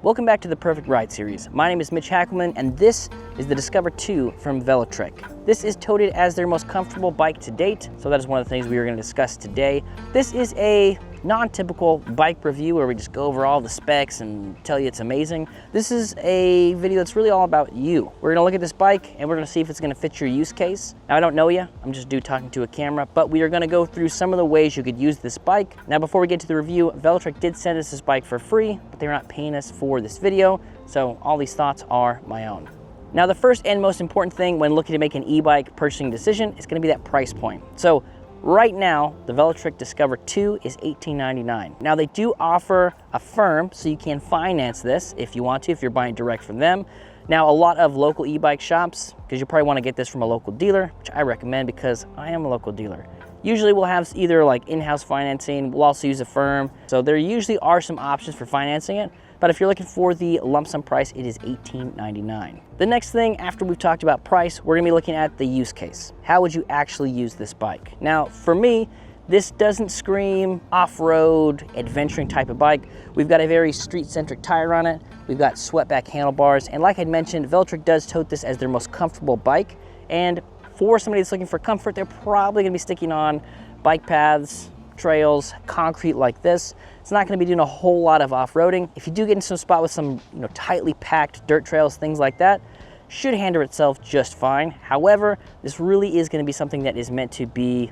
Welcome back to the Perfect Ride series. My name is Mitch Hackelman, and this is the Discover 2 from Velotric. This is touted as their most comfortable bike to date, so that is one of the things we are going to discuss today. This is a non-typical bike review where we just go over all the specs and tell you it's amazing. This is a video that's really all about you. We're going to look at this bike and we're going to see if it's going to fit your use case. Now, I don't know you, I'm just a dude talking to a camera, but we are going to go through some of the ways you could use this bike. Now, before we get to the review, Velotric did send us this bike for free, but they're not paying us for this video, so all these thoughts are my own. Now, the first and most important thing when looking to make an e-bike purchasing decision is going to be that price point. So right now, the Velotric Discover 2 is $18.99. Now, they do offer a firm, so you can finance this if you want to, if you're buying direct from them. Now, a lot of local e-bike shops, because you probably want to get this from a local dealer, which I recommend because I am a local dealer. Usually we'll have either like in-house financing, we'll also use a firm. So there usually are some options for financing it. But if you're looking for the lump sum price, it is $18.99. The next thing after we've talked about price, we're gonna be looking at the use case. How would you actually use this bike? Now, for me, this doesn't scream off-road adventuring type of bike. We've got a very street-centric tire on it. We've got swept-back handlebars. And like I mentioned, Velotric does tote this as their most comfortable bike. And for somebody that's looking for comfort, they're probably gonna be sticking on bike paths, trails, concrete like this. It's not going to be doing a whole lot of off-roading. If you do get into some spot with some tightly packed dirt trails, things like that, should handle itself just fine. However, this really is going to be something that is meant to be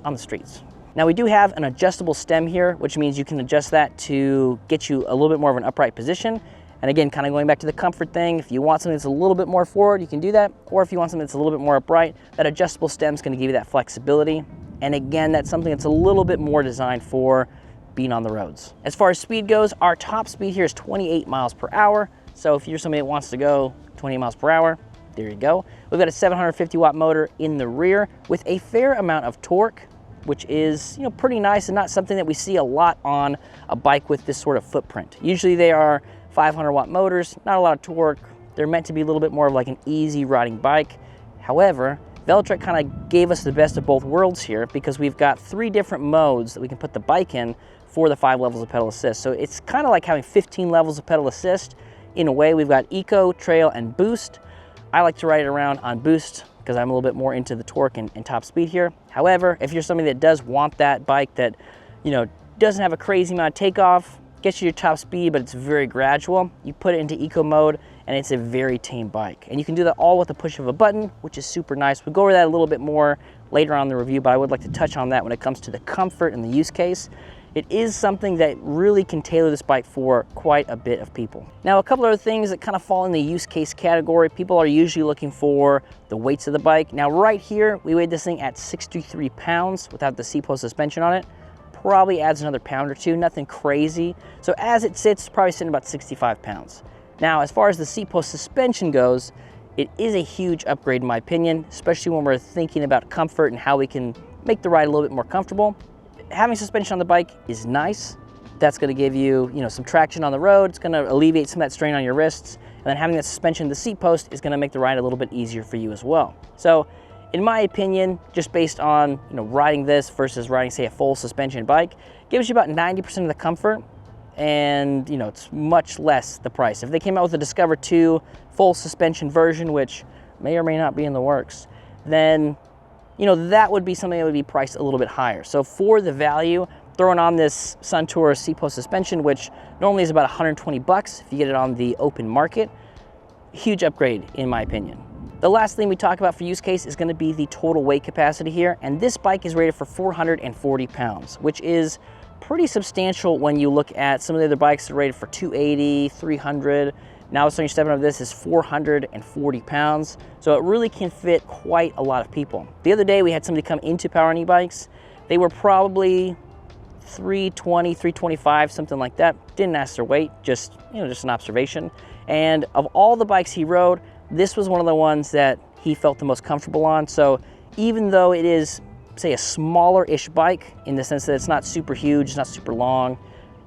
on the streets. Now, we do have an adjustable stem here, which means you can adjust that to get you a little bit more of an upright position. And again, kind of going back to the comfort thing, if you want something that's a little bit more forward, you can do that. Or if you want something that's a little bit more upright, that adjustable stem is going to give you that flexibility. And again, that's something that's a little bit more designed for being on the roads. As far as speed goes, our top speed here is 28 miles per hour. So if you're somebody that wants to go 28 miles per hour, there you go. We've got a 750 watt motor in the rear with a fair amount of torque, which is pretty nice and not something that we see a lot on a bike with this sort of footprint. Usually they are 500 watt motors, not a lot of torque. They're meant to be a little bit more of like an easy riding bike. However, Velotric kind of gave us the best of both worlds here because we've got 3 different modes that we can put the bike in for the 5 levels of pedal assist. So it's kind of like having 15 levels of pedal assist. In a way, we've got Eco, Trail, and Boost. I like to ride it around on Boost because I'm a little bit more into the torque and top speed here. However, if you're somebody that does want that bike that doesn't have a crazy amount of takeoff, gets you your top speed, but it's very gradual, you put it into Eco mode, and it's a very tame bike. And you can do that all with the push of a button, which is super nice. We'll go over that a little bit more later on in the review, but I would like to touch on that when it comes to the comfort and the use case. It is something that really can tailor this bike for quite a bit of people. Now, a couple other things that kind of fall in the use case category. People are usually looking for the weights of the bike. Now, right here, we weighed this thing at 63 pounds without the seatpost suspension on it. Probably adds another pound or two, nothing crazy. So as it sits, probably sitting about 65 pounds. Now, as far as the seatpost suspension goes, it is a huge upgrade in my opinion, especially when we're thinking about comfort and how we can make the ride a little bit more comfortable. Having suspension on the bike is nice. That's gonna give you, some traction on the road. It's gonna alleviate some of that strain on your wrists. And then having that suspension, the seat post, is gonna make the ride a little bit easier for you as well. So, in my opinion, just based on riding this versus riding, say, a full suspension bike, gives you about 90% of the comfort, and it's much less the price. If they came out with a Discover 2 full suspension version, which may or may not be in the works, then that would be something that would be priced a little bit higher. So for the value, throwing on this Suntour seatpost suspension, which normally is about 120 bucks if you get it on the open market, huge upgrade in my opinion. The last thing we talk about for use case is going to be the total weight capacity here, and this bike is rated for 440 pounds, which is pretty substantial when you look at some of the other bikes that are rated for 280, 300. Now it's on your stepping up, this is 440 pounds, so it really can fit quite a lot of people. The other day we had somebody come into Power on E-Bikes. They were probably 320, 325, something like that. Didn't ask their weight, just an observation. And of all the bikes he rode, this was one of the ones that he felt the most comfortable on. So even though it is, say, a smaller-ish bike in the sense that it's not super huge, it's not super long,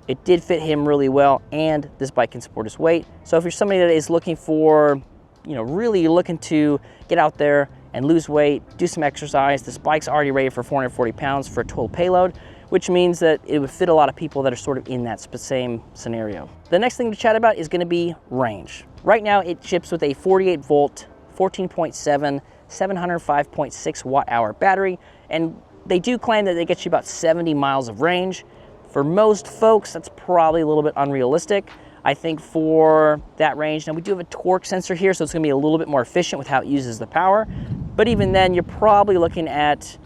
it did fit him really well, and this bike can support his weight. So if you're somebody that is looking for, really looking to get out there and lose weight, do some exercise, this bike's already rated for 440 pounds for a total payload, which means that it would fit a lot of people that are sort of in that same scenario. The next thing to chat about is gonna be range. Right now it ships with a 48 volt, 14.7, 705.6 watt hour battery, and they do claim that they get you about 70 miles of range. For most folks, that's probably a little bit unrealistic. I think for that range, now we do have a torque sensor here, so it's gonna be a little bit more efficient with how it uses the power. But even then, you're probably looking at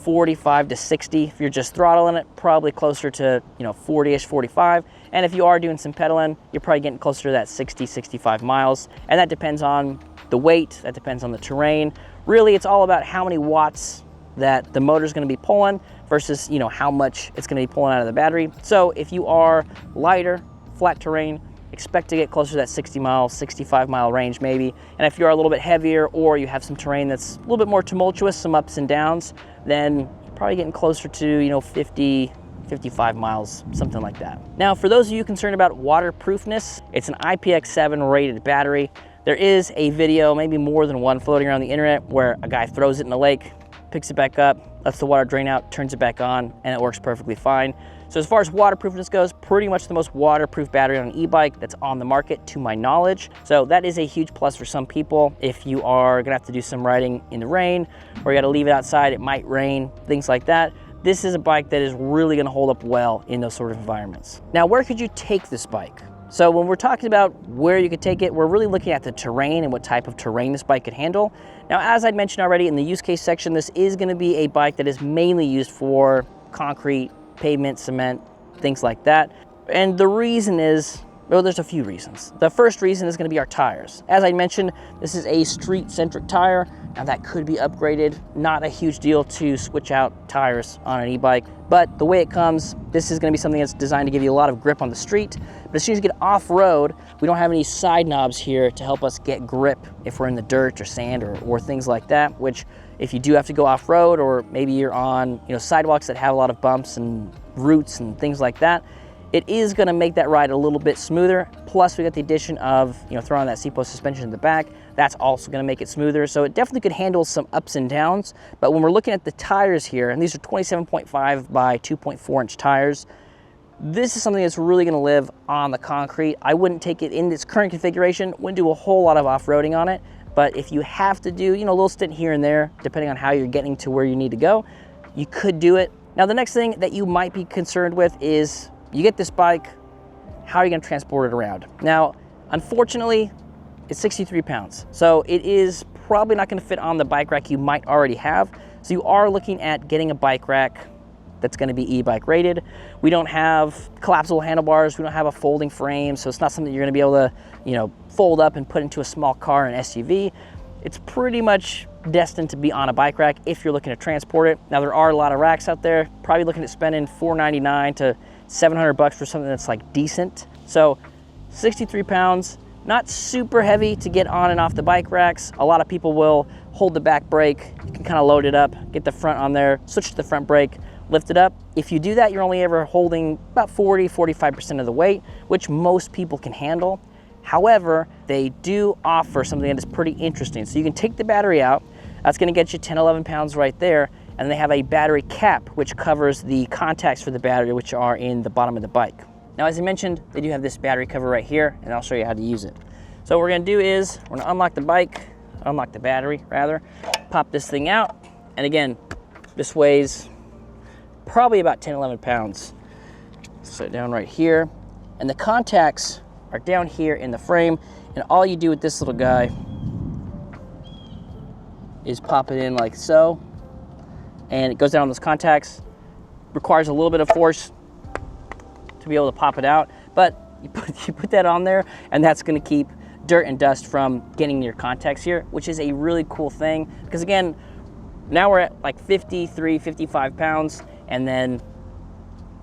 45 to 60. If you're just throttling it, probably closer to 40-ish, 45. And if you are doing some pedaling, you're probably getting closer to that 60, 65 miles. And that depends on the weight, that depends on the terrain. Really, it's all about how many watts that the motor's gonna be pulling versus how much it's gonna be pulling out of the battery. So if you are lighter, flat terrain, expect to get closer to that 60 mile, 65 mile range maybe. And if you're a little bit heavier or you have some terrain that's a little bit more tumultuous, some ups and downs, then you're probably getting closer to 50, 55 miles, something like that. Now, for those of you concerned about waterproofness, it's an IPX7 rated battery. There is a video, maybe more than one, floating around the internet where a guy throws it in a lake, picks it back up, lets the water drain out, turns it back on, and it works perfectly fine. So as far as waterproofness goes, pretty much the most waterproof battery on an e-bike that's on the market to my knowledge. So that is a huge plus for some people. If you are gonna have to do some riding in the rain, or you gotta leave it outside, it might rain, things like that, this is a bike that is really gonna hold up well in those sort of environments. Now, where could you take this bike? So when we're talking about where you could take it, we're really looking at the terrain and what type of terrain this bike could handle. Now, as I'd mentioned already in the use case section, this is gonna be a bike that is mainly used for concrete, pavement, cement, things like that. And the reason is, well, there's a few reasons. The first reason is gonna be our tires. As I mentioned, this is a street-centric tire. Now that could be upgraded. Not a huge deal to switch out tires on an e-bike, but the way it comes, this is gonna be something that's designed to give you a lot of grip on the street. But as soon as you get off-road, we don't have any side knobs here to help us get grip if we're in the dirt or sand or things like that, which if you do have to go off-road, or maybe you're on sidewalks that have a lot of bumps and roots and things like that, it is gonna make that ride a little bit smoother. Plus we got the addition of throwing that seatpost suspension in the back. That's also gonna make it smoother. So it definitely could handle some ups and downs. But when we're looking at the tires here, and these are 27.5 by 2.4 inch tires, this is something that's really gonna live on the concrete. I wouldn't take it in its current configuration, wouldn't do a whole lot of off-roading on it. But if you have to do a little stint here and there, depending on how you're getting to where you need to go, you could do it. Now the next thing that you might be concerned with is, you get this bike, how are you gonna transport it around? Now, unfortunately, it's 63 pounds. So it is probably not gonna fit on the bike rack you might already have. So you are looking at getting a bike rack that's gonna be e-bike rated. We don't have collapsible handlebars, we don't have a folding frame, so it's not something you're gonna be able to, fold up and put into a small car and SUV. It's pretty much destined to be on a bike rack if you're looking to transport it. Now there are a lot of racks out there, probably looking at spending $499 to $700 for something that's like decent. So 63 pounds, not super heavy to get on and off the bike racks. A lot of people will hold the back brake. You can kind of load it up, get the front on there, switch to the front brake, lift it up. If you do that, you're only ever holding about 45% of the weight, which most people can handle. However, they do offer something that is pretty interesting. So you can take the battery out. That's gonna get you 10, 11 pounds right there. And they have a battery cap, which covers the contacts for the battery, which are in the bottom of the bike. Now, as I mentioned, they do have this battery cover right here, and I'll show you how to use it. So what we're gonna do is, we're gonna unlock the battery rather, pop this thing out. And again, this weighs probably about 10, 11 pounds. Set it down right here. And the contacts are down here in the frame. And all you do with this little guy is pop it in like so. And it goes down on those contacts. Requires a little bit of force to be able to pop it out. But you put that on there, and that's gonna keep dirt and dust from getting near contacts here, which is a really cool thing. Because again, now we're at like 53, 55 pounds, and then,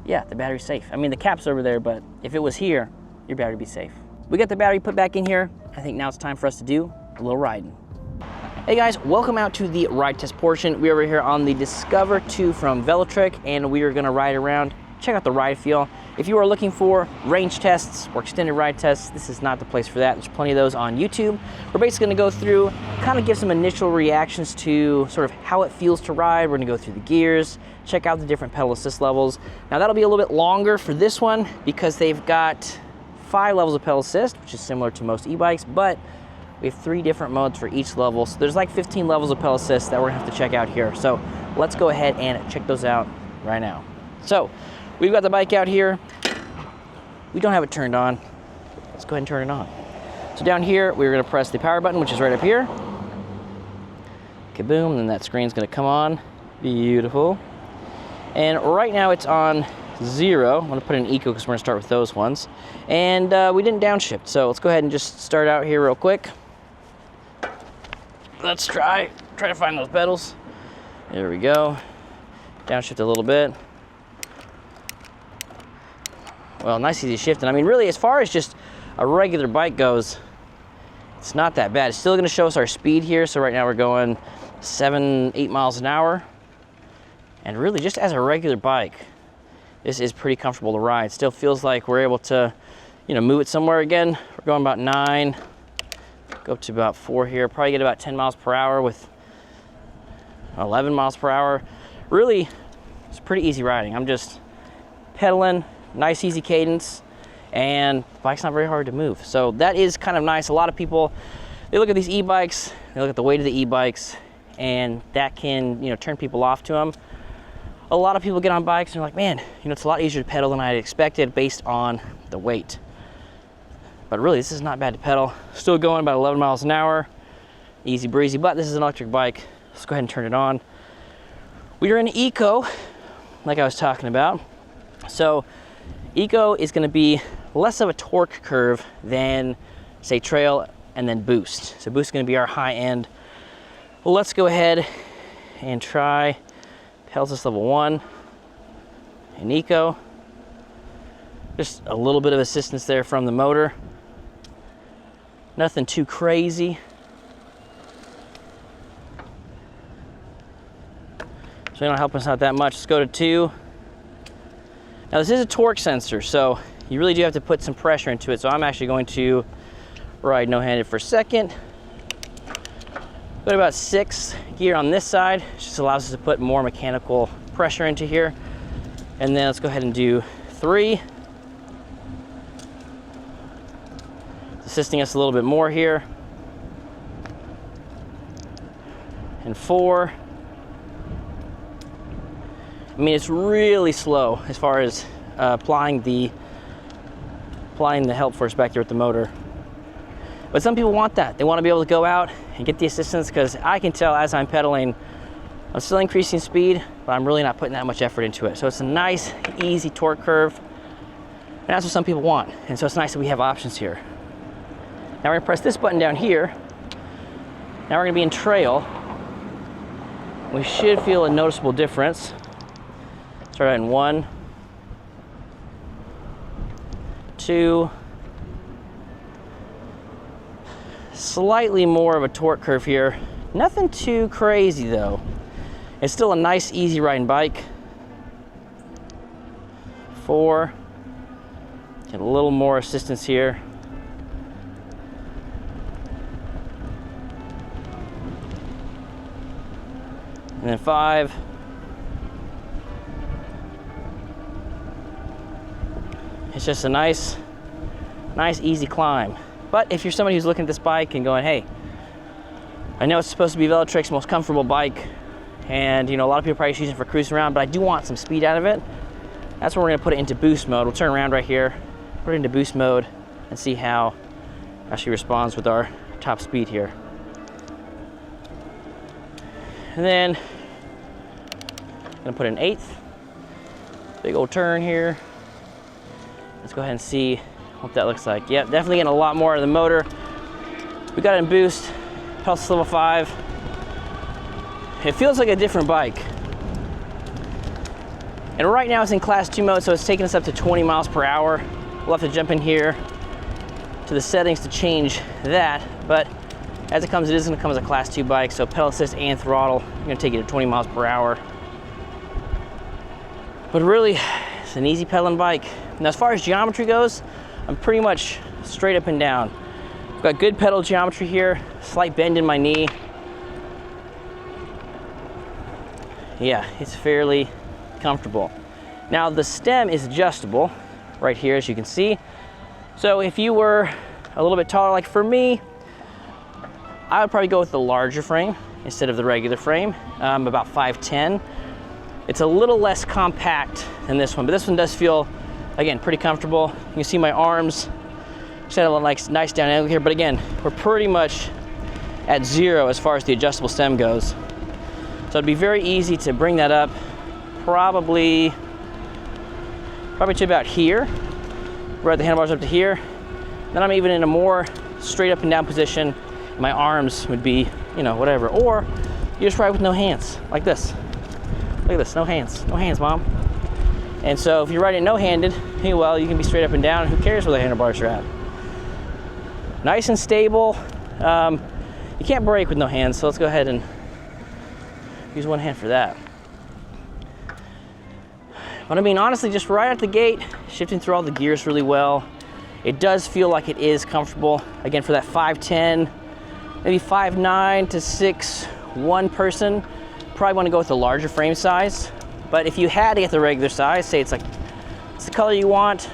yeah, the battery's safe. I mean, the cap's over there, but if it was here, your battery would be safe. We got the battery put back in here. I think now it's time for us to do a little riding. Hey guys, welcome out to the ride test portion. We're over here on the Discover 2 from Velotric, and we are gonna ride around, check out the ride feel. If you are looking for range tests or extended ride tests, this is not the place for that. There's plenty of those on YouTube. We're basically gonna go through, kind of give some initial reactions to sort of how it feels to ride. We're gonna go through the gears, check out the different pedal assist levels. Now that'll be a little bit longer for this one because they've got 5 levels of pedal assist, which is similar to most e-bikes, but we have 3 different modes for each level. So there's like 15 levels of pedal assist that we're gonna have to check out here. So let's go ahead and check those out right now. So we've got the bike out here. We don't have it turned on. Let's go ahead and turn it on. So down here, we're gonna press the power button, which is right up here. Kaboom, and then that screen's gonna come on. Beautiful. And right now it's on 0. I'm gonna put in eco because we're gonna start with those ones. And we didn't downshift, so let's go ahead and just start out here real quick. Let's try to find those pedals. There we go. Downshift a little bit. Well, nice easy shifting. I mean, really, as far as just a regular bike goes, it's not that bad. It's still gonna show us our speed here. So right now we're going 7, 8 miles an hour. And really, just as a regular bike, this is pretty comfortable to ride. Still feels like we're able to, you know, move it somewhere again. We're going about 9, go up to about 4 here. Probably get about 10 miles per hour with 11 miles per hour. Really, it's pretty easy riding. I'm just pedaling, nice easy cadence, and the bike's not very hard to move. So that is kind of nice. A lot of people, they look at these e-bikes, they look at the weight of the e-bikes, and that can, you know, turn people off to them. A lot of people get on bikes and they're like, man, you know, it's a lot easier to pedal than I had expected based on the weight. But really, this is not bad to pedal. Still going about 11 miles an hour, easy breezy, but this is an electric bike. Let's go ahead and turn it on. We are in eco, like I was talking about. So eco is gonna be less of a torque curve than, say, trail and then boost. So boost is gonna be our high end. Well, let's go ahead and try pedal assist level 1 in eco. Just a little bit of assistance there from the motor. Nothing too crazy. So it'll help us out that much. Let's go to 2. Now this is a torque sensor, so you really do have to put some pressure into it. So I'm actually going to ride no-handed for a second. Put about 6 gear on this side. It just allows us to put more mechanical pressure into here. And then let's go ahead and do 3. It's assisting us a little bit more here. And 4. I mean, it's really slow as far as applying the help force back there with the motor. But some people want that. They want to be able to go out and get the assistance, because I can tell as I'm pedaling, I'm still increasing speed, but I'm really not putting that much effort into it. So it's a nice, easy torque curve. And that's what some people want. And so it's nice that we have options here. Now we're gonna press this button down here. Now we're gonna be in trail. We should feel a noticeable difference. Start out in 1, 2, slightly more of a torque curve here. Nothing too crazy though. It's still a nice, easy riding bike. 4, get a little more assistance here. And then 5. It's just a nice, easy climb. But if you're somebody who's looking at this bike and going, hey, I know it's supposed to be Velotric's most comfortable bike, and you know, a lot of people probably use it for cruising around, but I do want some speed out of it, that's where we're gonna put it into boost mode. We'll turn around right here, put it into boost mode, and see how she responds with our top speed here. And then I'm gonna put an 1/8. Big old turn here. Let's go ahead and see what that looks like. Yep, definitely getting a lot more of the motor. We got it in boost, pedal assist level 5. It feels like a different bike. And right now it's in class 2 mode, so it's taking us up to 20 miles per hour. We'll have to jump in here to the settings to change that, but as it comes, it is gonna come as a class 2 bike, so pedal assist and throttle, I'm gonna take you to 20 miles per hour. But really, it's an easy pedaling bike. Now, as far as geometry goes, I'm pretty much straight up and down. I've got good pedal geometry here, slight bend in my knee. Yeah, it's fairly comfortable. Now, the stem is adjustable right here, as you can see. So if you were a little bit taller, like for me, I would probably go with the larger frame instead of the regular frame. I'm about 5'10". It's a little less compact than this one, but this one does feel, again, pretty comfortable. You can see my arms set a nice down angle here, but again, we're pretty much at 0 as far as the adjustable stem goes. So it'd be very easy to bring that up, probably to about here. Right, the handlebars up to here. Then I'm even in a more straight up and down position. My arms would be, you know, whatever. Or you just ride with no hands, like this. Look at this, no hands, Mom. And so if you're riding no-handed, well, you can be straight up and down. Who cares where the handlebars are at? Nice and stable. You can't brake with no hands, so let's go ahead and use one hand for that. But I mean, honestly, just right out the gate, shifting through all the gears really well. It does feel like it is comfortable. Again, for that 5'10", maybe 5'9" to 6'1" person, probably want to go with the larger frame size. But if you had to get the regular size, say it's the color you want,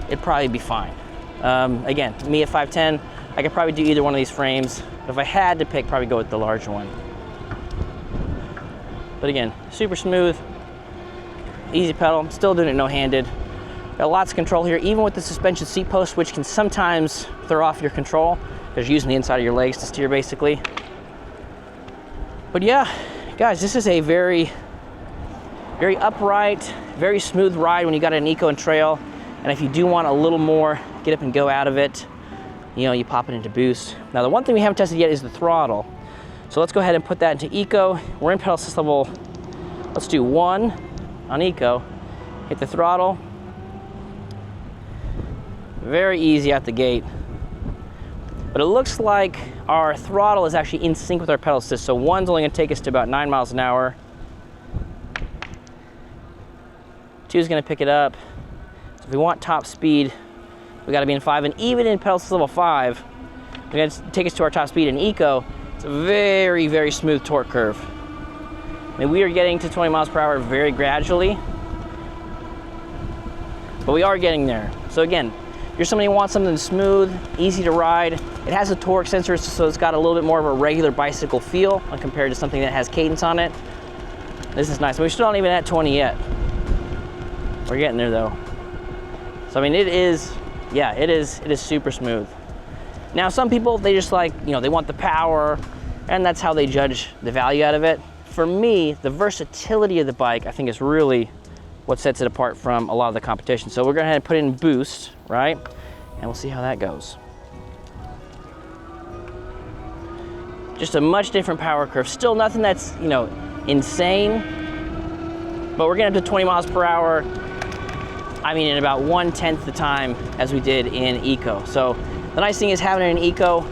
it'd probably be fine. Again, me at 5'10", I could probably do either one of these frames. But if I had to pick, probably go with the larger one. But again, super smooth, easy pedal. I'm still doing it no-handed. Got lots of control here, even with the suspension seat post, which can sometimes throw off your control because you're using the inside of your legs to steer, basically. But yeah, guys, this is a very upright, very smooth ride when you got an eco and trail. And if you do want a little more get up and go out of it, you know, you pop it into boost. Now, the one thing we haven't tested yet is the throttle. So let's go ahead and put that into eco. We're in pedal assist level, let's do 1 on eco. Hit the throttle. Very easy out the gate. But it looks like our throttle is actually in sync with our pedal assist. So 1's only gonna take us to about 9 miles an hour. 2's gonna pick it up. So if we want top speed, we gotta be in 5. And even in pedal assist level 5, we're gonna take us to our top speed in eco. It's a very, very smooth torque curve. I mean, we are getting to 20 miles per hour very gradually, but we are getting there. So again, if you're somebody who wants something smooth, easy to ride, it has a torque sensor, so it's got a little bit more of a regular bicycle feel when compared to something that has cadence on it. This is nice. We're still not even at 20 yet. We're getting there though. So I mean, it is super smooth. Now, some people, they just like, you know, they want the power, and that's how they judge the value out of it. For me, the versatility of the bike, I think, is really what sets it apart from a lot of the competition. So we're gonna put it in boost, right? And we'll see how that goes. Just a much different power curve. Still nothing that's, you know, insane, but we're getting up to 20 miles per hour, I mean, in about 1/10 the time as we did in eco. So the nice thing is having it in eco,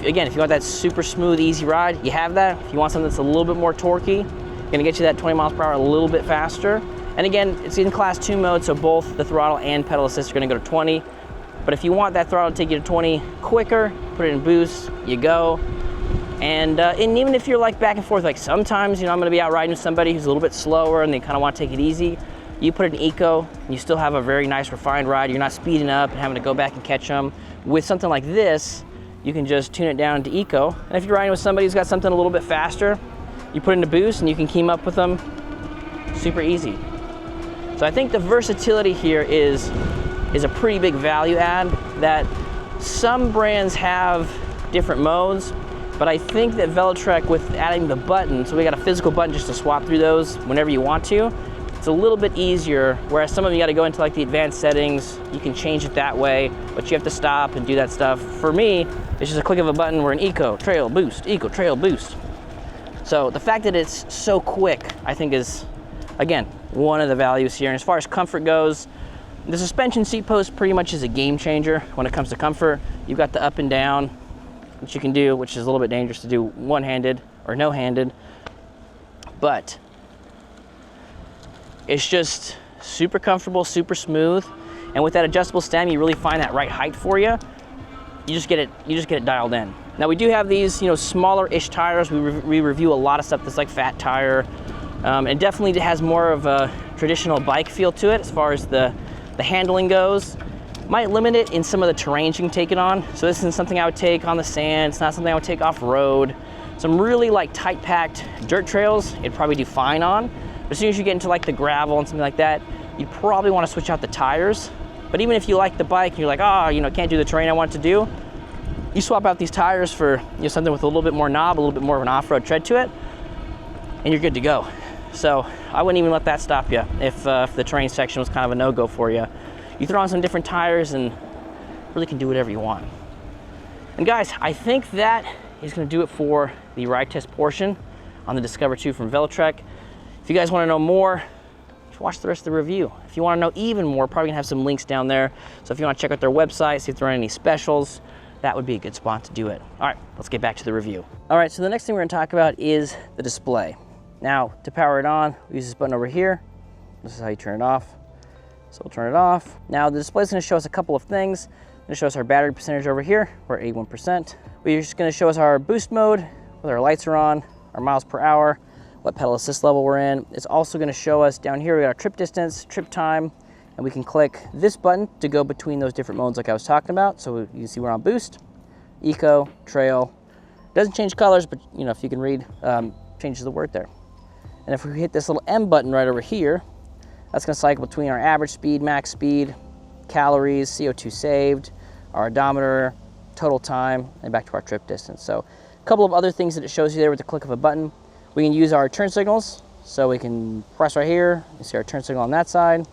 again, if you want that super smooth, easy ride, you have that. If you want something that's a little bit more torquey, gonna get you that 20 miles per hour a little bit faster. And again, it's in class 2 mode, so both the throttle and pedal assist are gonna go to 20. But if you want that throttle to take you to 20 quicker, put it in boost, you go. And even if you're like back and forth, like sometimes, you know, I'm gonna be out riding with somebody who's a little bit slower and they kind of want to take it easy, you put it in eco, and you still have a very nice refined ride. You're not speeding up and having to go back and catch them. With something like this, you can just tune it down to eco. And if you're riding with somebody who's got something a little bit faster, you put it into boost and you can keep up with them super easy. So I think the versatility here is a pretty big value add, that some brands have different modes, but I think that Velotric, with adding the button, so we got a physical button just to swap through those whenever you want to, it's a little bit easier, whereas some of you got to go into like the advanced settings. You can change it that way, but you have to stop and do that stuff. For me, it's just a click of a button. We're in eco, trail, boost, eco, trail, boost. So the fact that it's so quick, I think, is, again, one of the values here. And as far as comfort goes, the suspension seat post pretty much is a game changer when it comes to comfort. You've got the up and down, which you can do, which is a little bit dangerous to do one-handed or no-handed, but it's just, super comfortable, super smooth. And with that adjustable stem, you really find that right height for you. You just get it dialed in. Now we do have these, smaller-ish tires. We review a lot of stuff that's like fat tire. It definitely has more of a traditional bike feel to it as far as the handling goes. Might limit it in some of the terrains you can take it on. So this isn't something I would take on the sand. It's not something I would take off-road. Some really like tight-packed dirt trails, it'd probably do fine on. But as soon as you get into like the gravel and something like that, you'd probably want to switch out the tires. But even if you like the bike and you're like, can't do the terrain I want to do, you swap out these tires for something with a little bit more knob, a little bit more of an off-road tread to it, and you're good to go. So I wouldn't even let that stop you if the terrain section was kind of a no-go for you. You throw on some different tires and really can do whatever you want. And guys, I think that is going to do it for the ride test portion on the Discover 2 from Velotric. If you guys want to know more, watch the rest of the review. If you want to know even more, probably gonna have some links down there. So if you want to check out their website, see if there are any specials, that would be a good spot to do it. All right, let's get back to the review. All right, so the next thing we're gonna talk about is the display. Now, to power it on, we use this button over here. This is how you turn it off. So we'll turn it off. Now, the display is gonna show us a couple of things. It's gonna show us our battery percentage over here. We're at 81%. We're just gonna show us our boost mode, whether our lights are on, our miles per hour, what pedal assist level we're in. It's also going to show us down here, we got our trip distance, trip time, and we can click this button to go between those different modes like I was talking about. So you can see we're on boost, eco, trail. Doesn't change colors, but if you can read, changes the word there. And if we hit this little M button right over here, that's going to cycle between our average speed, max speed, calories, CO2 saved, our odometer, total time, and back to our trip distance. So a couple of other things that it shows you there with the click of a button. We can use our turn signals, so we can press right here. You see our turn signal on that side.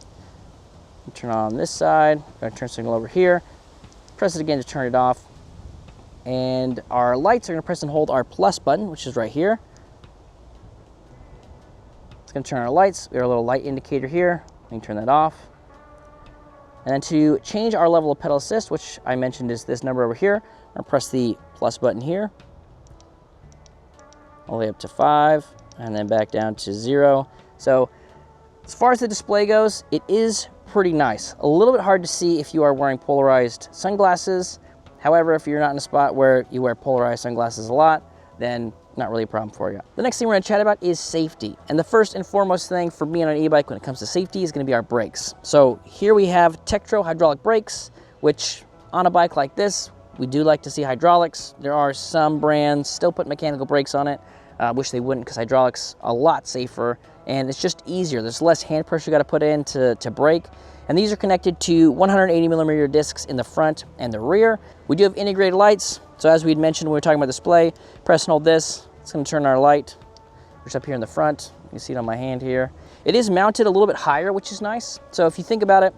Turn on this side. Our turn signal over here. Press it again to turn it off. And our lights are going to press and hold our plus button, which is right here. It's going to turn our lights. We have a little light indicator here. We can turn that off. And then to change our level of pedal assist, which I mentioned is this number over here, I'm going to press the plus button here. All the way up to 5, and then back down to 0. So as far as the display goes, it is pretty nice. A little bit hard to see if you are wearing polarized sunglasses. However, if you're not in a spot where you wear polarized sunglasses a lot, then not really a problem for you. The next thing we're gonna chat about is safety. And the first and foremost thing for me on an e-bike when it comes to safety is gonna be our brakes. So here we have Tektro hydraulic brakes, which on a bike like this, we do like to see hydraulics. There are some brands still put mechanical brakes on it. Wish they wouldn't, because hydraulics a lot safer and it's just easier. There's less hand pressure you got to put in to brake. And these are connected to 180mm discs in the front and the rear. We do have integrated lights. So as we had mentioned when we were talking about display, press and hold this. It's going to turn our light, which is up here in the front. You can see it on my hand here. It is mounted a little bit higher, which is nice. So if you think about it,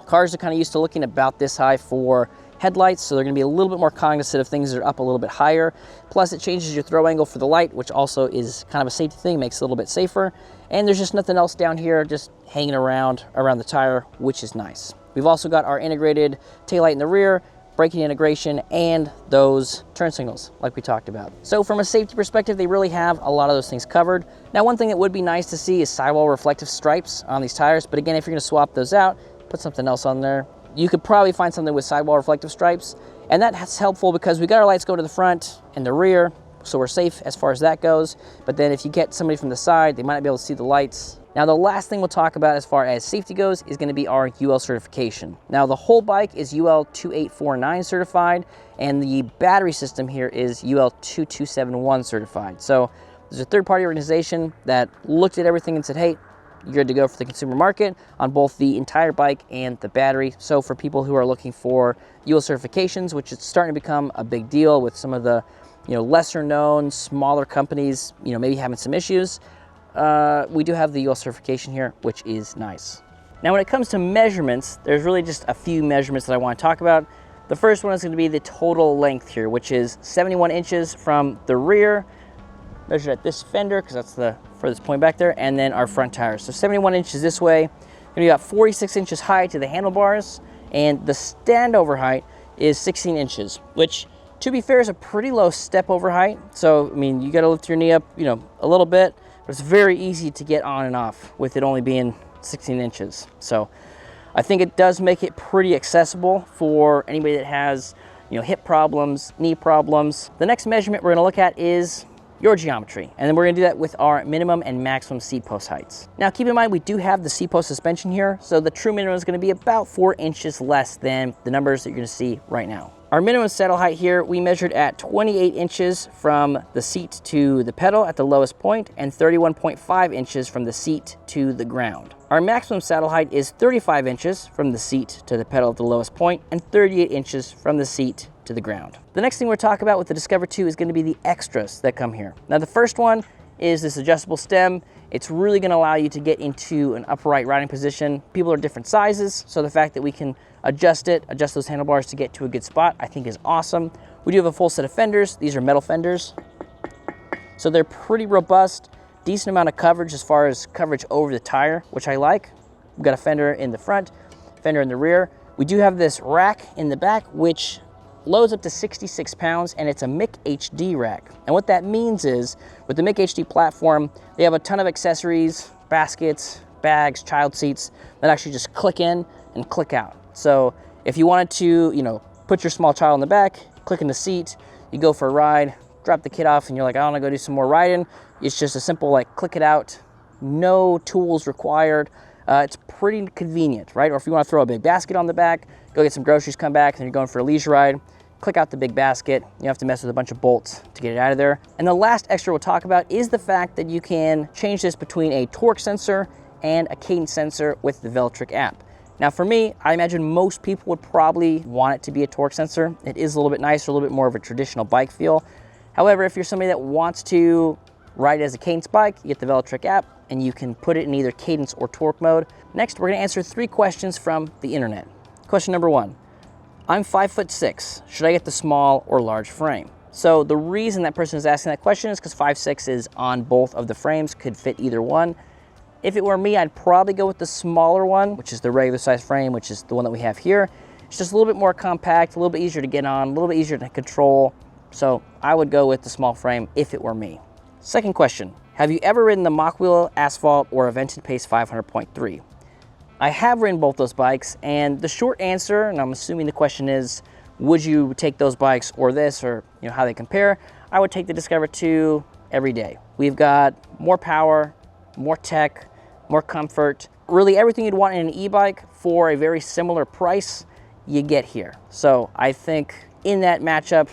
cars are kind of used to looking about this high for headlights, so they're going to be a little bit more cognizant of things that are up a little bit higher. Plus it changes your throw angle for the light, which also is kind of a safety thing, makes it a little bit safer. And there's just nothing else down here just hanging around the tire, which is nice. We've also got our integrated taillight in the rear, braking integration, and those turn signals like we talked about. So from a safety perspective, they really have a lot of those things covered. Now, one thing that would be nice to see is sidewall reflective stripes on these tires, but again, if you're going to swap those out, put something else on there. You could probably find something with sidewall reflective stripes, and that's helpful because we got our lights go to the front and the rear, so we're safe as far as that goes. But then if you get somebody from the side, they might not be able to see the lights. Now, the last thing we'll talk about as far as safety goes is going to be our UL certification. Now, the whole bike is UL 2849 certified, and the battery system here is UL 2271 certified. So there's a third-party organization that looked at everything and said, hey, you're good to go for the consumer market on both the entire bike and the battery. So for people who are looking for UL certifications, which is starting to become a big deal with some of the lesser known, smaller companies, maybe having some issues, we do have the UL certification here, which is nice. Now, when it comes to measurements, there's really just a few measurements that I want to talk about. The first one is going to be the total length here, which is 71 inches from the rear, measured at this fender, because that's the furthest point back there, and then our front tires. So 71 inches this way. Then you got 46 inches high to the handlebars, and the standover height is 16 inches, which, to be fair, is a pretty low step over height. So, I mean, you got to lift your knee up, a little bit, but it's very easy to get on and off with it only being 16 inches. So I think it does make it pretty accessible for anybody that has, you know, hip problems, knee problems. The next measurement we're gonna look at is your geometry, and then we're gonna do that with our minimum and maximum seat post heights. Now keep in mind, we do have the seat post suspension here, so the true minimum is gonna be about 4 inches less than the numbers that you're gonna see right now. Our minimum saddle height here, we measured at 28 inches from the seat to the pedal at the lowest point, and 31.5 inches from the seat to the ground. Our maximum saddle height is 35 inches from the seat to the pedal at the lowest point, and 38 inches from the seat to the ground. The next thing we're talking about with the Discover 2 is going to be the extras that come here. Now the first one is this adjustable stem. It's really going to allow you to get into an upright riding position. People are different sizes, so the fact that we can adjust those handlebars to get to a good spot, I think is awesome. We do have a full set of fenders. These are metal fenders, so they're pretty robust, decent amount of coverage as far as coverage over the tire, which I like. We've got a fender in the front, fender in the rear. We do have this rack in the back, which loads up to 66 pounds, and it's a MIC HD rack. And what that means is, with the MIC HD platform, they have a ton of accessories, baskets, bags, child seats that actually just click in and click out. So if you wanted to, you know, put your small child in the back, click in the seat, you go for a ride, drop the kid off, and you're like, I want to go do some more riding. It's just a simple, like, click it out, no tools required. It's pretty convenient, right? Or if you want to throw a big basket on the back, go get some groceries, come back, and then you're going for a leisure ride, click out the big basket. You don't have to mess with a bunch of bolts to get it out of there. And the last extra we'll talk about is the fact that you can change this between a torque sensor and a cadence sensor with the Velotric app. Now for me, I imagine most people would probably want it to be a torque sensor. It is a little bit nicer, a little bit more of a traditional bike feel. However, if you're somebody that wants to ride it as a cadence bike, you get the Velotric app and you can put it in either cadence or torque mode. Next, we're gonna answer 3 questions from the internet. Question number 1, I'm 5'6". Should I get the small or large frame? So the reason that person is asking that question is because 5'6" is on both of the frames, could fit either one. If it were me, I'd probably go with the smaller one, which is the regular size frame, which is the one that we have here. It's just a little bit more compact, a little bit easier to get on, a little bit easier to control. So I would go with the small frame if it were me. Second question, have you ever ridden the Mach Wheel Asphalt or a Vented Pace 500.3? I have ridden both those bikes, and the short answer, and I'm assuming the question is, would you take those bikes or this, or you know how they compare? I would take the Discover 2 every day. We've got more power, more tech, more comfort, really everything you'd want in an e-bike for a very similar price, you get here. So I think in that matchup,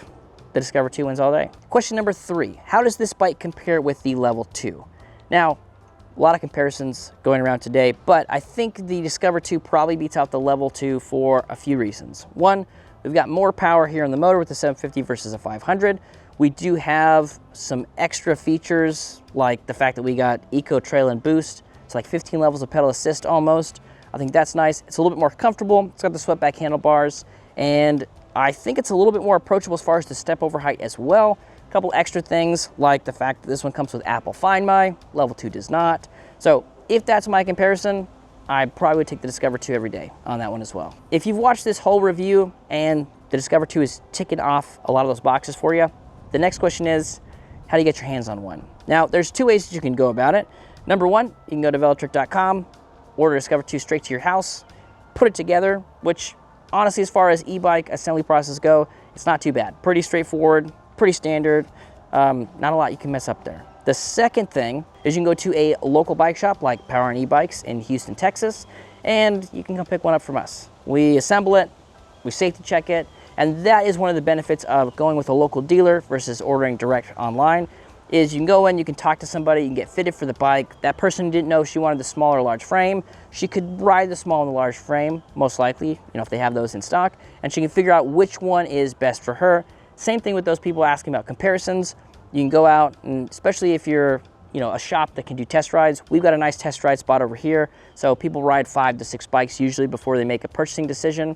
the Discover 2 wins all day. Question number 3, how does this bike compare with the Level 2? Now, a lot of comparisons going around today, but I think the Discover 2 probably beats out the Level 2 for a few reasons. One, we've got more power here in the motor with the 750 versus a 500. We do have some extra features, like the fact that we got Eco Trail and Boost. It's like 15 levels of pedal assist almost. I think that's nice. It's a little bit more comfortable. It's got the swept back handlebars, and I think it's a little bit more approachable as far as the step over height as well. A couple extra things, like the fact that this one comes with Apple Find My, Level 2 does not. So if that's my comparison, I probably would take the Discover 2 every day on that one as well. If you've watched this whole review and the Discover 2 is ticking off a lot of those boxes for you, the next question is, how do you get your hands on one? Now, there's 2 ways that you can go about it. Number 1, you can go to velotric.com, order Discover 2 straight to your house, put it together, which honestly, as far as e-bike assembly process go, it's not too bad. Pretty straightforward, pretty standard, not a lot you can mess up there. The second thing is you can go to a local bike shop like Power and E-Bikes in Houston, Texas, and you can come pick one up from us. We assemble it, we safety check it, and that is one of the benefits of going with a local dealer versus ordering direct online, is you can go in, you can talk to somebody, you can get fitted for the bike. That person didn't know she wanted the small or large frame. She could ride the small and the large frame, most likely, you know, if they have those in stock, and she can figure out which one is best for her. Same thing with those people asking about comparisons. You can go out, and especially if you're, you know, a shop that can do test rides, we've got a nice test ride spot over here. So people ride 5 to 6 bikes usually before they make a purchasing decision.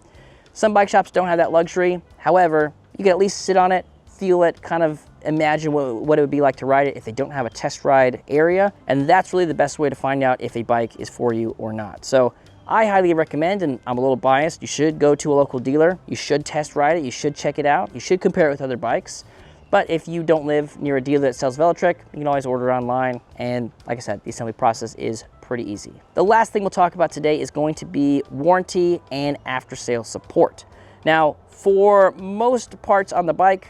Some bike shops don't have that luxury. However, you can at least sit on it, feel it, kind of imagine what it would be like to ride it if they don't have a test ride area. And that's really the best way to find out if a bike is for you or not. So I highly recommend, and I'm a little biased, you should go to a local dealer. You should test ride it. You should check it out. You should compare it with other bikes. But if you don't live near a dealer that sells Velotric, you can always order online. And like I said, the assembly process is pretty easy. The last thing we'll talk about today is going to be warranty and after-sale support. Now, for most parts on the bike,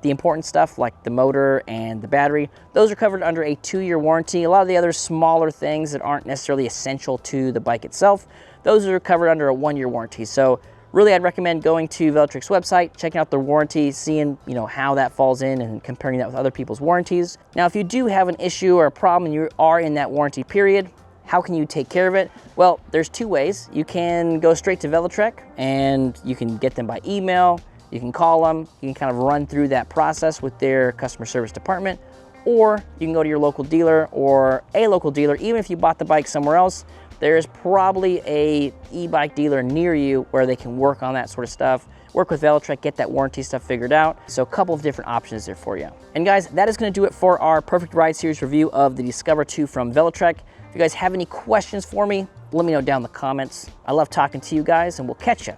the important stuff like the motor and the battery, those are covered under a 2-year warranty. A lot of the other smaller things that aren't necessarily essential to the bike itself, those are covered under a 1-year warranty. So really, I'd recommend going to Velotric's website, checking out their warranty, seeing how that falls in and comparing that with other people's warranties. Now, if you do have an issue or a problem and you are in that warranty period, how can you take care of it? Well, there's 2 ways. You can go straight to Velotric and you can get them by email. You can call them, you can kind of run through that process with their customer service department, or you can go to your local dealer or a local dealer. Even if you bought the bike somewhere else, there's probably a e-bike dealer near you where they can work on that sort of stuff. Work with Velotric, get that warranty stuff figured out. So a couple of different options there for you. And guys, that is gonna do it for our Perfect Ride Series review of the Discover 2 from Velotric. If you guys have any questions for me, let me know down in the comments. I love talking to you guys, and we'll catch you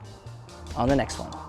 on the next one.